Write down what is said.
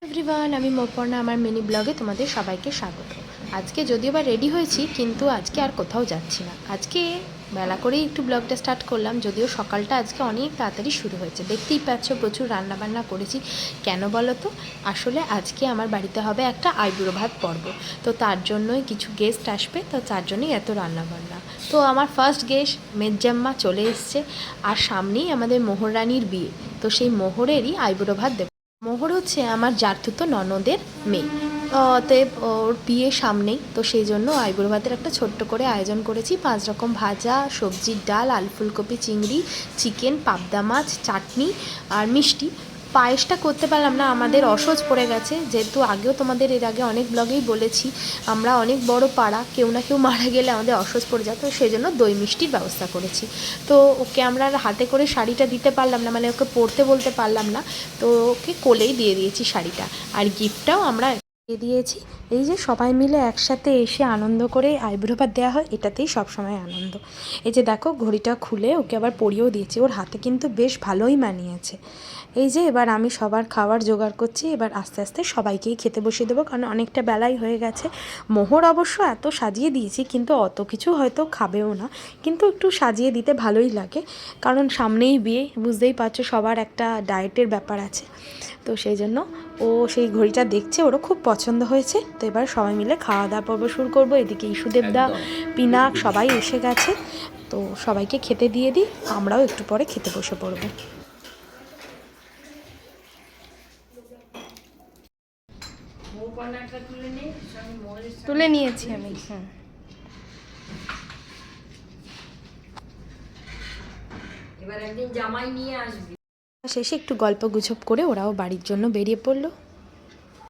Everyone, আমি মোপর্ণা। আমার mini ব্লগে তোমাদের সবাইকে স্বাগত। আজকে যদিও বা রেডি হয়েছি, কিন্তু আজকে আর কোথাও যাচ্ছি না। আজকে বেলা করেই একটু ব্লগটা স্টার্ট করলাম, যদিও সকালটা আজকে অনেক তাড়াতাড়ি শুরু হয়েছে। দেখতেই পাচ্ছ প্রচুর রান্নাবান্না করেছি। কেন বলো তো? আসলে আজকে আমার বাড়িতে হবে একটা আইবুড়ো ভাত পর্ব, তো তার জন্যই কিছু গেস্ট আসবে, তো তার জন্যই এত রান্নাবান্না। তো আমার ফার্স্ট গেস্ট মেজ্জাম্মা চলে এসছে, আর সামনেই আমাদের মোহরানির বিয়ে, তো সেই মোহরেরই আইবুড়ো ভাত দেব। মোহর হচ্ছে আমার জাঠতুতো ননদের মেয়ে, অতএব ওর বিয়ে সামনেই, তো সেই জন্য আইবুড়ো ভাতের একটা ছোট্ট করে আয়োজন করেছি। 5 রকম ভাজা, সবজির ডাল, আলু ফুলকপি, চিংড়ি, চিকেন, পাবদা মাছ, চাটনি আর মিষ্টি। পায়েসটা করতে পারলাম না, আমাদের অসহ্য পড়ে গেছে, যেহেতু আগেও তোমাদের এর আগে অনেক ব্লগেই বলেছি আমরা অনেক বড় পাড়া, কেউ না কেউ মারা গেলে আমাদের অসহ্য পড়ে যায়, তো সেই জন্য দই মিষ্টির ব্যবস্থা করেছি। তো ওকে আমরা হাতে করে শাড়িটা দিতে পারলাম না, মানে ওকে পরতে বলতে পারলাম না, তো ওকে কোলেই দিয়ে দিয়েছি শাড়িটা, আর গিফটটাও আমরা দিয়ে দিয়েছি। এই যে সবাই মিলে একসাথে এসে আনন্দ করে আইবুড়ো ভাত দেওয়া হয়, এটাতেই সবসময় আনন্দ। এই যে দেখো, ঘড়িটা খুলে ওকে আবার পরিয়েও দিয়েছি, ওর হাতে কিন্তু বেশ ভালোই মানিয়েছে। এই যে এবার আমি সবার খাবার জোগাড় করছি, এবার আস্তে আস্তে সবাইকেই খেতে বসিয়ে দেবো, কারণ অনেকটা বেলাই হয়ে গেছে। মোহর অবশ্য এত সাজিয়ে দিয়েছি, কিন্তু অত কিছু হয়তো খাবেও না, কিন্তু একটু সাজিয়ে দিতে ভালোই লাগে, কারণ সামনেই বিয়ে, বুঝতেই পারছো সবার একটা ডায়েটের ব্যাপার আছে। তো সেই জন্য ও সেই ঘড়িটা দেখছে, ওরও খুব পছন্দ হয়েছে। তো এবার সবাই মিলে খাওয়া দাওয়া পর্ব শুরু করবো। এদিকে ইস্যুদেবদা, পিনাক সবাই এসে গেছে, তো সবাইকে খেতে দিয়ে দিই, আমরাও একটু পরে খেতে বসে পড়বো। তুলে নিয়েছি আমি। এবার একদিন জামাই নিয়ে আসবি। শেষে একটু গল্প গুজব করে ওরাও বাড়ির জন্য বেরিয়ে পড়লো।